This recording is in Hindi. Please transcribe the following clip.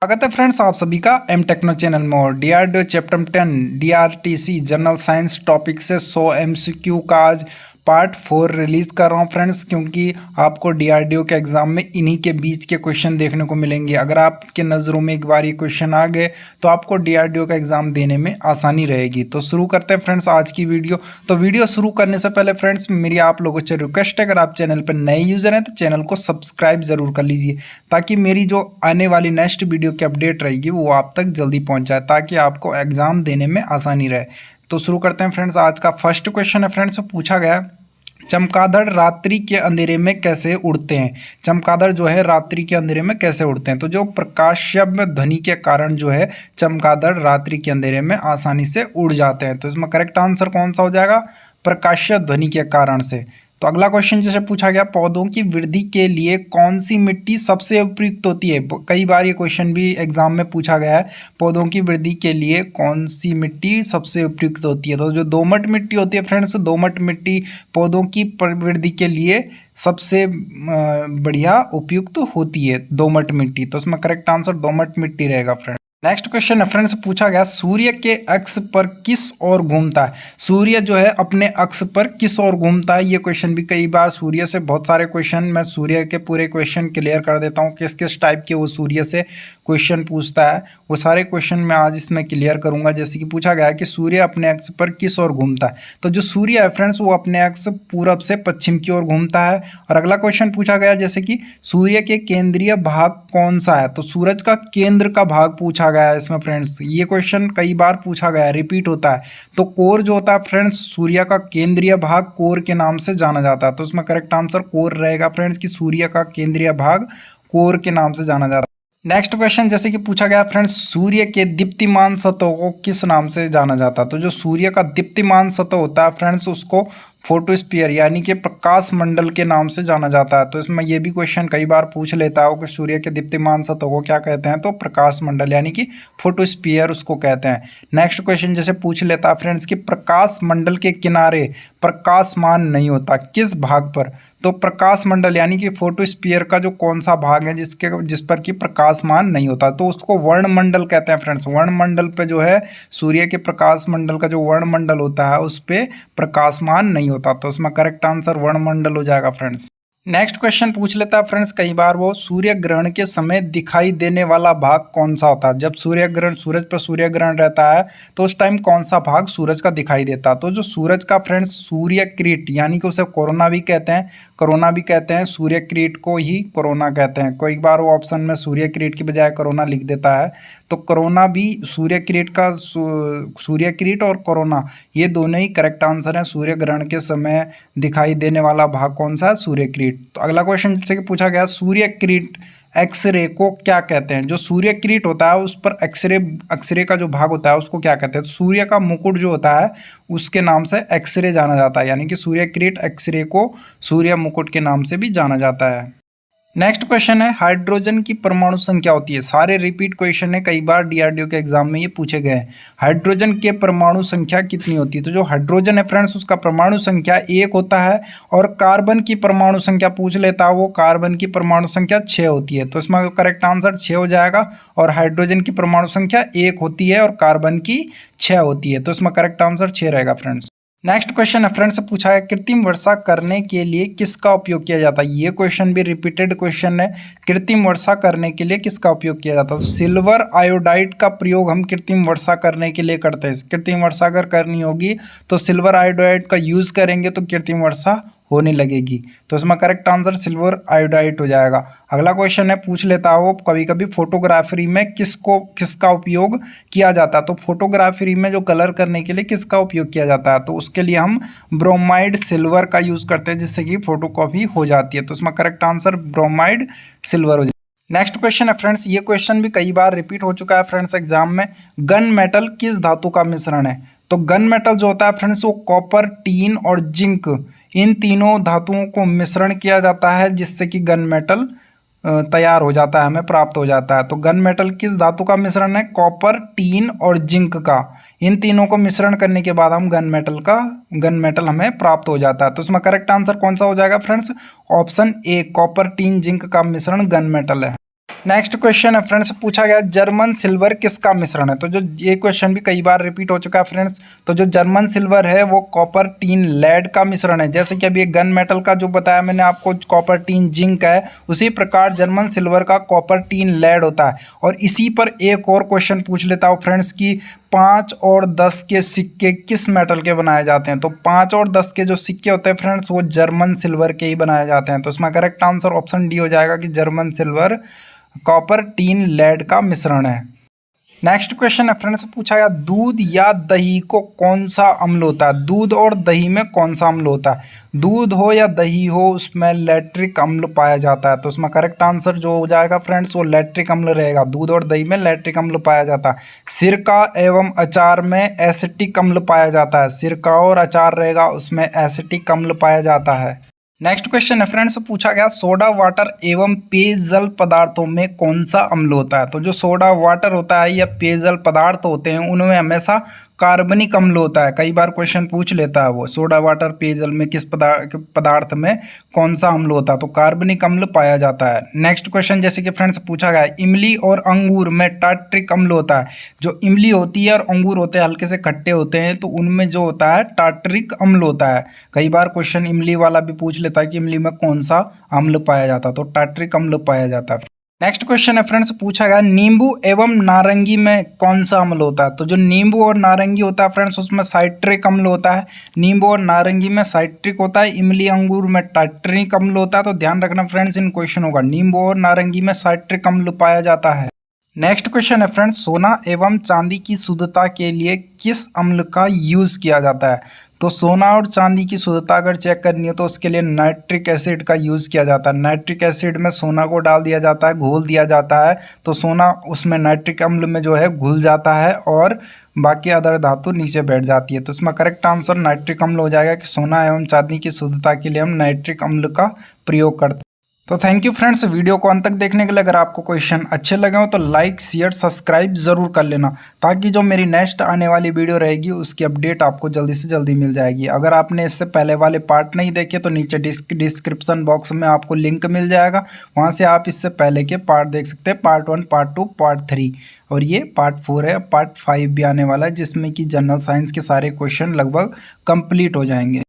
स्वागत है फ्रेंड्स आप सभी का एम टेक्नो चैनल में। और DRDO chapter 10 DRTC general science topic से 100 एमसीक्यू का आज पार्ट 4 रिलीज कर रहा हूँ फ्रेंड्स, क्योंकि आपको डीआरडीओ के एग्जाम में इन्हीं के बीच के क्वेश्चन देखने को मिलेंगे। अगर आपके नज़रों में एक बार ये क्वेश्चन आ गए तो आपको डीआरडीओ का एग्जाम देने में आसानी रहेगी। तो शुरू करते हैं फ्रेंड्स आज की वीडियो। तो वीडियो शुरू करने से पहले फ्रेंड्स मेरी आप लोगों से रिक्वेस्ट है, अगर आप चैनल पर नए यूज़र हैं तो चैनल को सब्सक्राइब ज़रूर कर लीजिए, ताकि मेरी जो आने वाली नेक्स्ट वीडियो की अपडेट रहेगी वो आप तक जल्दी पहुंच जाए, ताकि आपको एग्ज़ाम देने में आसानी रहे। तो शुरू करते हैं फ्रेंड्स। आज का फर्स्ट क्वेश्चन है फ्रेंड्स, पूछा गया चमगादड़ रात्रि के अंधेरे में कैसे उड़ते हैं। चमगादड़ जो है रात्रि के अंधेरे में कैसे उड़ते हैं। तो जो प्रकाश्य ध्वनि के कारण जो है चमगादड़ रात्रि के अंधेरे में आसानी से उड़ जाते हैं। तो इसमें करेक्ट आंसर कौन सा हो जाएगा, प्रकाश्य ध्वनि के कारण से। तो अगला क्वेश्चन जैसे पूछा गया, पौधों की वृद्धि के लिए कौन सी मिट्टी सबसे उपयुक्त होती है। कई बार ये क्वेश्चन भी एग्जाम में पूछा गया है, पौधों की वृद्धि के लिए कौन सी मिट्टी सबसे उपयुक्त होती है। तो जो दोमट मिट्टी होती है फ्रेंड्स, दोमट मिट्टी पौधों की वृद्धि के लिए सबसे बढ़िया उपयुक्त होती है, दोमट मिट्टी। तो इसमें करेक्ट आंसर दोमट मिट्टी रहेगा फ्रेंड्स। नेक्स्ट क्वेश्चन है फ्रेंड्स, पूछा गया सूर्य के अक्ष पर किस ओर घूमता है। सूर्य जो है अपने अक्ष पर किस ओर घूमता है। ये क्वेश्चन भी कई बार सूर्य से बहुत सारे क्वेश्चन, मैं सूर्य के पूरे क्वेश्चन क्लियर कर देता हूँ, किस किस टाइप के वो सूर्य से क्वेश्चन पूछता है। वो सारे क्वेश्चन मैं आज इसमें क्लियर करूँगा। जैसे कि पूछा गया है कि सूर्य अपने अक्ष पर किस ओर घूमता है। तो जो सूर्य है फ्रेंड्स वो अपने अक्ष पूरब से पश्चिम की ओर घूमता है। और अगला क्वेश्चन पूछा गया जैसे कि सूर्य के केंद्रीय भाग कौन सा है। तो सूरज का केंद्र का भाग पूछा गया है इसमें फ्रेंड्स। ये क्वेश्चन कई बार पूछा गया है, रिपीट होता है। तो कोर जो होता है फ्रेंड्स, सूर्य का केंद्रीय भाग कोर के नाम से जाना जाता है। तो इसमें करेक्ट आंसर कोर रहेगा फ्रेंड्स, कि सूर्य का केंद्रीय भाग कोर के नाम से जाना जाता है। नेक्स्ट क्वेश्चन जैसे कि पूछा गया फ्रेंड्स, सूर्य के दीप्तिमान सतह को किस नाम से जाना जाता है। तो जो सूर्य का दीप्तिमान सतह होता है फ्रेंड्स उसको फोटोस्फीयर यानी कि प्रकाश मंडल के नाम से जाना जाता है। तो इसमें यह भी क्वेश्चन कई बार पूछ लेता हो कि सूर्य के दीप्तिमान सतह को क्या कहते हैं। तो प्रकाश मंडल यानी कि फोटोस्फीयर उसको कहते हैं। नेक्स्ट क्वेश्चन जैसे पूछ लेता है फ्रेंड्स कि प्रकाश मंडल के किनारे प्रकाशमान नहीं होता, किस भाग पर। तो प्रकाश मंडल यानी कि फोटोस्फीयर का जो कौन सा भाग है जिस पर कि प्रकाशमान नहीं होता, तो उसको वर्णमंडल कहते हैं फ्रेंड्स। वर्णमंडल पे जो है सूर्य के प्रकाश मंडल का जो वर्णमंडल होता है उस पर प्रकाशमान नहीं होता। तो उसमें करेक्ट आंसर वर्णमंडल हो जाएगा फ्रेंड्स। नेक्स्ट क्वेश्चन पूछ लेता है फ्रेंड्स, कई बार वो सूर्य ग्रहण के समय दिखाई देने वाला भाग कौन सा होता है। जब सूर्य ग्रहण, सूरज पर सूर्य ग्रहण रहता है तो उस टाइम कौन सा भाग सूरज का दिखाई देता है। तो जो सूरज का फ्रेंड्स सूर्य किरीट यानी कि उसे कोरोना भी कहते हैं, कोरोना भी कहते हैं, सूर्य किरीट को ही कोरोना कहते हैं। कोई बार वो ऑप्शन में सूर्य किरीट की बजाय कोरोना लिख देता है। तो कोरोना भी सूर्य किरीट का, सूर्य किरीट और कोरोना ये दोनों ही करेक्ट आंसर हैं। सूर्य ग्रहण के समय दिखाई देने वाला भाग कौन सा है, सूर्य किरीट। तो अगला क्वेश्चन जैसे कि पूछा गया, सूर्य किरीट एक्सरे को क्या कहते हैं। जो सूर्य किरीट होता है उस पर एक्सरे का जो भाग होता है उसको क्या कहते हैं। तो सूर्य का मुकुट जो होता है उसके नाम से एक्सरे जाना जाता है, यानी कि सूर्य किरीट एक्सरे को सूर्य मुकुट के नाम से भी जाना जाता है। नेक्स्ट क्वेश्चन है, हाइड्रोजन की परमाणु संख्या होती है। सारे रिपीट क्वेश्चन है, कई बार डीआरडीओ के एग्जाम में ये पूछे गए हैं। हाइड्रोजन के परमाणु संख्या कितनी होती है। तो जो हाइड्रोजन है फ्रेंड्स उसका परमाणु संख्या 1 होता है। और कार्बन की परमाणु संख्या पूछ लेता है वो, कार्बन की परमाणु संख्या 6 होती है। तो इसमें करेक्ट आंसर 6 हो जाएगा। और हाइड्रोजन की परमाणु संख्या 1 होती है और कार्बन की 6 होती है। तो इसमें करेक्ट आंसर 6 रहेगा फ्रेंड्स। नेक्स्ट क्वेश्चन है फ्रेंड्स, पूछा है कृत्रिम वर्षा करने के लिए किसका उपयोग किया जाता है। ये क्वेश्चन भी रिपीटेड क्वेश्चन है, कृत्रिम वर्षा करने के लिए किसका उपयोग किया जाता है। तो सिल्वर आयोडाइड का प्रयोग हम कृत्रिम वर्षा करने के लिए करते हैं। कृत्रिम वर्षा अगर करनी होगी तो सिल्वर आयोडाइड का यूज़ करेंगे तो कृत्रिम वर्षा होने लगेगी। तो इसमें करेक्ट आंसर सिल्वर आयोडाइड हो जाएगा। अगला क्वेश्चन है, पूछ लेता हो कभी कभी फोटोग्राफी में किसका उपयोग किया जाता है। तो फोटोग्राफी में जो कलर करने के लिए किसका उपयोग किया जाता है। तो उसके लिए हम ब्रोमाइड सिल्वर का यूज़ करते हैं, जिससे कि फोटोकॉपी हो जाती है। तो इसमें करेक्ट आंसर ब्रोमाइड सिल्वर हो जाएगा। नेक्स्ट क्वेश्चन है फ्रेंड्स, ये क्वेश्चन भी कई बार रिपीट हो चुका है फ्रेंड्स एग्जाम में, गन मेटल किस धातु का मिश्रण है। तो गन मेटल जो होता है फ्रेंड्स वो कॉपर, टीन और जिंक इन तीनों धातुओं को मिश्रण किया जाता है, जिससे कि गन मेटल तैयार हो जाता है, हमें प्राप्त हो जाता है। तो गन मेटल किस धातु का मिश्रण है, कॉपर, टीन और जिंक का। इन तीनों को मिश्रण करने के बाद हम गन मेटल हमें प्राप्त हो जाता है। तो इसमें करेक्ट आंसर कौन सा हो जाएगा friends, option A, copper, tin, zinc का मिश्रण गन मेटल है। नेक्स्ट क्वेश्चन है फ्रेंड्स, पूछा गया जर्मन सिल्वर किसका मिश्रण है। तो जो ये क्वेश्चन भी कई बार रिपीट हो चुका है फ्रेंड्स। तो जो जर्मन सिल्वर है वो कॉपर टीन लेड का मिश्रण है। जैसे कि अभी गन मेटल का जो बताया मैंने आपको कॉपर टीन जिंक है, उसी प्रकार जर्मन सिल्वर का कॉपर टीन लेड होता है। और इसी पर एक और क्वेश्चन पूछ लेता हूँ फ्रेंड्स कि 5 और 10 के सिक्के किस मेटल के बनाए जाते हैं। तो 5 और 10 के जो सिक्के होते हैं फ्रेंड्स वो जर्मन सिल्वर के ही बनाए जाते हैं। तो इसमें करेक्ट आंसर ऑप्शन डी हो जाएगा कि German silver copper tin lead का मिश्रण है। नेक्स्ट क्वेश्चन है फ्रेंड्स, पूछा गया दूध या दही को कौन सा अम्ल होता है। दूध और दही में कौन सा अम्ल होता है। दूध हो या दही हो उसमें लैक्टिक अम्ल पाया जाता है। तो उसमें करेक्ट आंसर जो हो जाएगा फ्रेंड्स वो लैक्टिक अम्ल रहेगा। दूध और दही में लैक्टिक अम्ल पाया जाता है। सिरका एवं अचार में एसिटिक अम्ल पाया जाता है। सिरका और अचार रहेगा उसमें एसिटिक अम्ल पाया जाता है। नेक्स्ट क्वेश्चन है फ्रेंड्स, पूछा गया सोडा वाटर एवं पेयजल पदार्थों में कौन सा अम्ल होता है। तो जो सोडा वाटर होता है या पेयजल पदार्थ होते हैं उनमें हमेशा कार्बनिक अम्ल होता है। कई बार क्वेश्चन पूछ लेता है वो सोडा वाटर पेयजल में किस पदार्थ में कौन सा अम्ल होता है। तो कार्बनिक अम्ल पाया जाता है। नेक्स्ट क्वेश्चन जैसे कि फ्रेंड्स पूछा गया इमली और अंगूर में टार्ट्रिक अम्ल होता है। जो इमली होती है और अंगूर होते हैं हल्के से खट्टे होते हैं तो उनमें जो होता है टार्ट्रिक अम्ल होता है। कई बार क्वेश्चन इमली वाला भी पूछ लेता है कि इमली में कौन सा अम्ल पाया जाता है। तो टार्ट्रिक अम्ल पाया जाता है। नेक्स्ट क्वेश्चन है फ्रेंड्स, पूछा गया नींबू एवं नारंगी में कौन सा अम्ल होता है। तो जो नींबू और नारंगी होता है फ्रेंड्स उसमें साइट्रिक अम्ल होता है। नींबू और नारंगी में साइट्रिक होता है। इमली अंगूर में टार्ट्रिक अम्ल होता है। तो ध्यान रखना फ्रेंड्स इन क्वेश्चनों का, नींबू और नारंगी में साइट्रिक अम्ल पाया जाता है। नेक्स्ट क्वेश्चन है फ्रेंड्स, सोना एवं चांदी की शुद्धता के लिए किस अम्ल का यूज़ किया जाता है। तो सोना और चांदी की शुद्धता अगर चेक करनी है तो उसके लिए नाइट्रिक एसिड का यूज़ किया जाता है। नाइट्रिक एसिड में सोना को डाल दिया जाता है, घोल दिया जाता है तो सोना उसमें नाइट्रिक अम्ल में जो है घुल जाता है और बाकी अदर धातु नीचे बैठ जाती है। तो इसमें करेक्ट आंसर नाइट्रिक अम्ल हो जाएगा कि सोना एवं चांदी की शुद्धता के लिए हम नाइट्रिक अम्ल का प्रयोग करते हैं। तो थैंक यू फ्रेंड्स वीडियो को अंत तक देखने के लिए। अगर आपको क्वेश्चन अच्छे लगे हो तो लाइक शेयर सब्सक्राइब ज़रूर कर लेना ताकि जो मेरी नेक्स्ट आने वाली वीडियो रहेगी उसकी अपडेट आपको जल्दी से जल्दी मिल जाएगी। अगर आपने इससे पहले वाले पार्ट नहीं देखे तो नीचे डिस्क्रिप्शन बॉक्स में आपको लिंक मिल जाएगा, वहाँ से आप इससे पहले के पार्ट देख सकते हैं, पार्ट 1 पार्ट 2 पार्ट 3 और ये पार्ट 4 है। पार्ट 5 भी आने वाला है जिसमें कि जनरल साइंस के सारे क्वेश्चन लगभग कंप्लीट हो जाएंगे।